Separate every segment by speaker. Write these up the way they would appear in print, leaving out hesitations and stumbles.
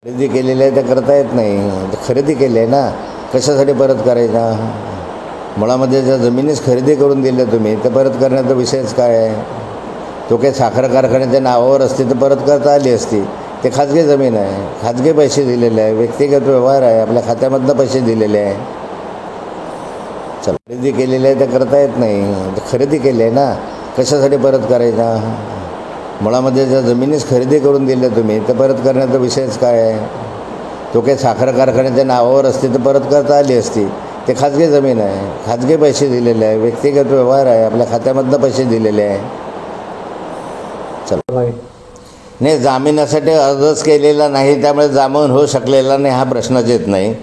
Speaker 1: खरेदी केलेली आहे ते करता येत नाही. खरेदी केली आहे ना, कशासाठी परत करायचा? मुळामध्ये ज्या जमिनीच खरेदी करून दिल्या तुम्ही, ते परत करण्याचा विषयच काय आहे? तो काही साखर कारखान्याच्या नावावर असते तर परत करता आली असती. ते खाजगी जमीन आहे, खाजगी पैसे दिलेले आहे, व्यक्तिगत व्यवहार आहे, आपल्या खात्यामधनं पैसे दिलेले आहे. चल, खरेदी केलेली आहे ते करता येत नाही. खरेदी केली आहे ना, कशासाठी परत करायचा? मुळामध्ये ज्या जमिनीच खरेदी करून दिल्या तुम्ही, ते परत करण्याचा विषयच काय आहे? तो काही साखर कारखान्याच्या नावावर असते तर परत करता आली असती. ते खाजगी जमीन आहे, खाजगी पैसे दिलेले आहे, व्यक्तिगत व्यवहार आहे, आपल्या खात्यामधनं पैसे दिलेले आहे. चला, नाही, जामिनासाठी अर्जच केलेला नाही, त्यामुळे जामीन होऊ शकलेला नाही हा प्रश्नच येत नाही.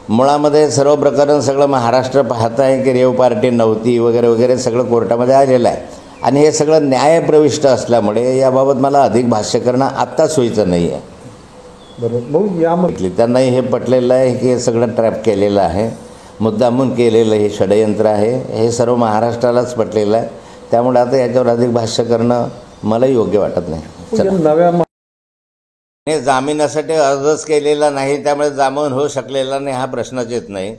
Speaker 1: मुळामध्ये सर्व प्रकरण सगळं महाराष्ट्र पाहत आहे की रेव पार्टी नव्हती वगैरे वगैरे सगळं कोर्टामध्ये आलेलं आहे. आणि हे सगळं न्यायप्रविष्ट असल्यामुळे याबाबत मला अधिक भाष्य करणं आत्ताच सोयीचं नाही आहे.
Speaker 2: बरोबर. यामध्ये
Speaker 1: त्यांनाही हे पटलेलं आहे की हे सगळं ट्रॅप केलेलं आहे, मुद्दामून केलेलं हे षडयंत्र आहे, हे सर्व महाराष्ट्रालाच पटलेलं आहे. त्यामुळे आता याच्यावर अधिक भाष्य करणं मला योग्य वाटत नाही.
Speaker 2: नव्या
Speaker 1: नाही, जामिनासाठी अर्जच केलेला नाही, त्यामुळे जामीन होऊ शकलेला नाही हा प्रश्नच येत नाही.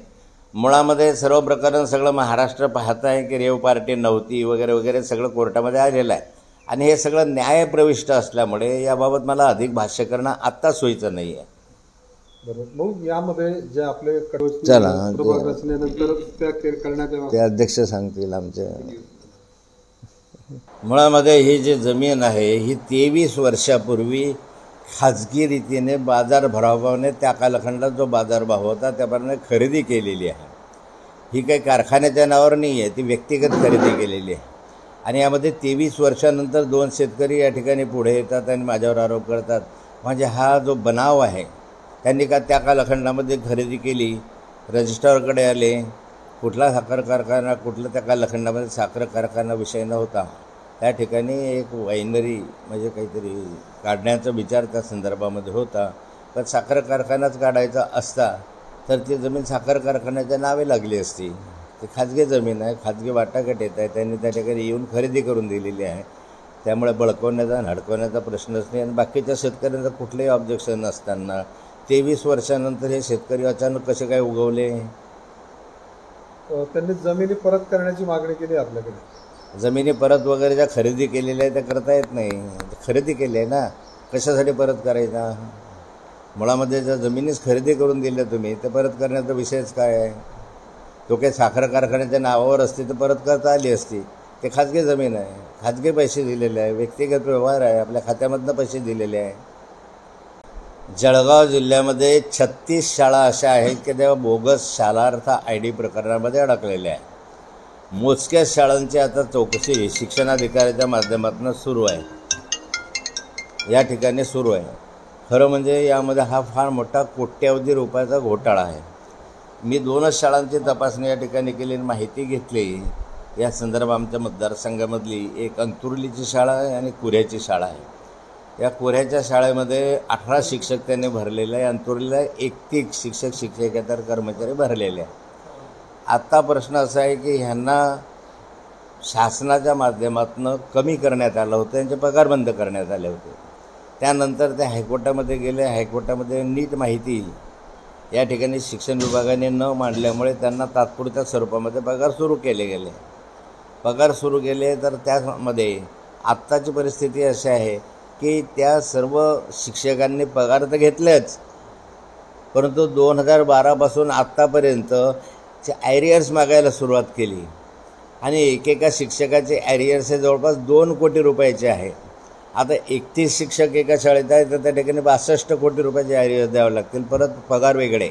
Speaker 1: मुळामध्ये सर्व प्रकरण सगळं महाराष्ट्र पाहत आहे की रेव पार्टी नव्हती वगैरे वगैरे सगळं कोर्टामध्ये आलेलं आहे. आणि हे सगळं न्यायप्रविष्ट असल्यामुळे याबाबत मला अधिक भाष्य करणं आत्ताच सोयीचं नाही आहे.
Speaker 2: बरोबर. यामध्ये जे आपले
Speaker 1: चला,
Speaker 2: प्रभाग रचनेनंतर त्या करण्यात
Speaker 1: ते अध्यक्ष सांगतील आमचे. मुळामध्ये ही जी जमीन आहे ही 23 वर्षापूर्वी खाजगी रीतीने बाजार भरावाने त्या कालखंडात जो बाजारभाव होता त्याप्रमाणे खरेदी केलेली आहे. ही काही कारखान्याच्या नावावर नाही आहे, ती व्यक्तिगत खरेदी केलेली आहे. आणि यामध्ये 23 वर्षानंतर 2 शेतकरी या ठिकाणी पुढे येतात आणि माझ्यावर आरोप करतात. म्हणजे हा जो बनाव आहे त्यांनी का त्या कालखंडामध्ये खरेदी केली, रजिस्ट्रारकडे आले, कुठला साखर कारखाना, कुठला त्या कालखंडामध्ये साखर कारखाना विषय नव्हता. त्या ठिकाणी एक वायनरी म्हणजे काहीतरी काढण्याचा विचार त्या संदर्भामध्ये होता. पण साखर कारखानाच काढायचा असता तर ती जमीन साखर कारखान्याच्या नावे लागली असती. ती खाजगी जमीन आहे, खाजगी वाटाघाट येत आहे, त्यांनी त्या ठिकाणी येऊन खरेदी करून दिलेली आहे. त्यामुळे बळकवण्याचा आणि हडकवण्याचा प्रश्नच नाही. आणि बाकीच्या शेतकऱ्यांचं कुठलंही ऑब्जेक्शन नसताना 23 वर्षानंतर हे शेतकरी अचानक कसे काय उगवले?
Speaker 2: त्यांनी जमिनी परत करण्याची मागणी केली आपल्याकडे.
Speaker 1: जमिनी परत वगैरे ज्या खरेदी केलेल्या आहे त्या करता येत नाही. खरेदी केली आहे ना, कशासाठी परत करायचा? मुळामध्ये ज्या जमिनीच खरेदी करून दिल्या तुम्ही, ते परत करण्याचा विषयच काय आहे? तो काही साखर कारखान्याच्या नावावर असते तर परत करता आली असती. ते खाजगी जमीन आहे, खाजगी पैसे दिलेले आहे, व्यक्तिगत व्यवहार आहे, आपल्या खात्यामधनं पैसे दिलेले आहे. जळगाव जिल्ह्यामध्ये 36 शाळा अशा आहेत की त्या बोगस शालार्थ ID प्रकरणामध्ये अडकलेल्या आहे. मोजक्याच शाळांची आता चौकशी शिक्षणाधिकाऱ्याच्या माध्यमातून सुरू आहे, या ठिकाणी सुरू आहे. खरं म्हणजे यामध्ये हा फार मोठा कोट्यवधी रुपयाचा घोटाळा आहे. मी 2च शाळांची तपासणी या ठिकाणी केली आणि माहिती घेतली. या संदर्भात आमच्या मतदारसंघामधली एक अंतुर्लीची शाळा आहे आणि कुऱ्ह्याची शाळा आहे. या कुऱ्ह्याच्या शाळेमध्ये 18 शिक्षक त्यांनी भरलेले आहे, अंतुर्लीला 31 शिक्षक शिक्षकेतर कर्मचारी भरलेले आहे. आत्ता प्रश्न असा आहे की ह्यांना शासनाच्या माध्यमातून कमी करण्यात आलं होतं, त्यांचे पगार बंद करण्यात आले होते. त्यानंतर ते हायकोर्टामध्ये गेले. हायकोर्टामध्ये नीट माहिती या ठिकाणी शिक्षण विभागाने न मांडल्यामुळे त्यांना तात्पुरत्या स्वरूपामध्ये पगार सुरू केले गेले. पगार सुरू केले तर त्यामध्ये आत्ताची परिस्थिती अशी आहे की त्या सर्व शिक्षकांनी पगार तर घेतलेच, परंतु 2012पासून आत्तापर्यंत ॲरियर्स मागायला सुरुवात केली. आणि एकेका शिक्षकाचे ॲरियर्स हे जवळपास 2 कोटी रुपयाचे आहे. आता 31 शिक्षक एका शाळेत आहे तर त्या ठिकाणी 62 कोटी रुपयाचे ॲरियर्स द्यावे लागतील, परत पगार वेगळे.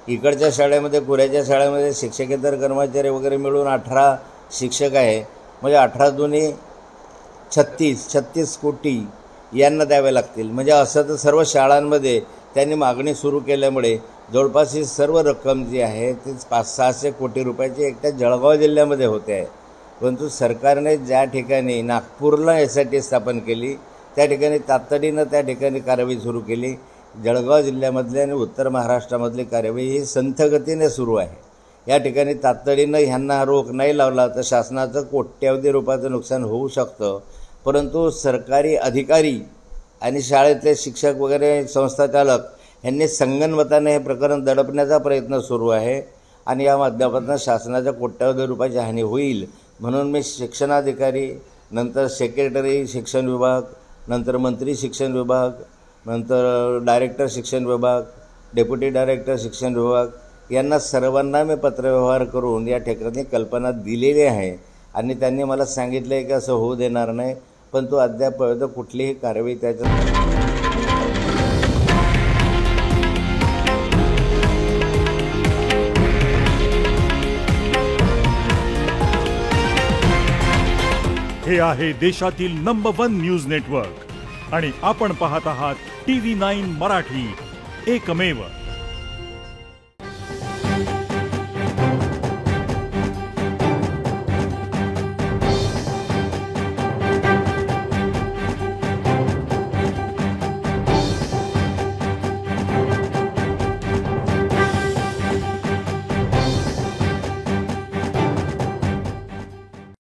Speaker 1: इकडच्या शाळेमध्ये, कुऱ्ह्याच्या शाळेमध्ये शिक्षकेतर कर्मचारी वगैरे मिळून 18 शिक्षक आहे, म्हणजे 18 दुनी 36 कोटी यांना द्यावे लागतील. म्हणजे असं तर सर्व शाळांमध्ये त्यांनी मागणी सुरू केल्यामुळे जवळपास ही सर्व रक्कम जी आहे ती 500-600 कोटी रुपयाची एकट्या जळगाव जिल्ह्यामध्ये होते आहे. परंतु सरकारने ज्या ठिकाणी नागपूरला SIT स्थापन केली त्या ठिकाणी तातडीनं त्या ठिकाणी कारवाई सुरू केली. जळगाव जिल्ह्यामधली आणि उत्तर महाराष्ट्रामधली कारवाई ही संथ गतीने सुरू आहे. या ठिकाणी तातडीनं ह्यांना रोख नाही लावला तर शासनाचं कोट्यवधी रुपयाचं नुकसान होऊ शकतं. परंतु सरकारी अधिकारी आणि शाळेतले शिक्षक वगैरे संस्थाचालक यांनी संगनमताने हे प्रकरण दडपण्याचा प्रयत्न सुरू आहे आणि या माध्यमातून शासनाच्या कोट्यवधी रुपयाची हानी होईल म्हणून मी शिक्षणाधिकारी, नंतर सेक्रेटरी शिक्षण विभाग, नंतर मंत्री शिक्षण विभाग, नंतर डायरेक्टर शिक्षण विभाग, डेप्युटी डायरेक्टर शिक्षण विभाग यांना सर्वांना मी पत्रव्यवहार करून या ठिकाणी कल्पना दिलेली आहे आणि त्यांनी मला सांगितलं आहे की असं होऊ देणार नाही, पण तो अद्यापर्यंत कुठलीही कारवाई त्याच्या
Speaker 3: हे आहे देशातील नंबर 1 न्यूज नेटवर्क आणि आपण पाहत आहात TV9 मराठी, एकमेव.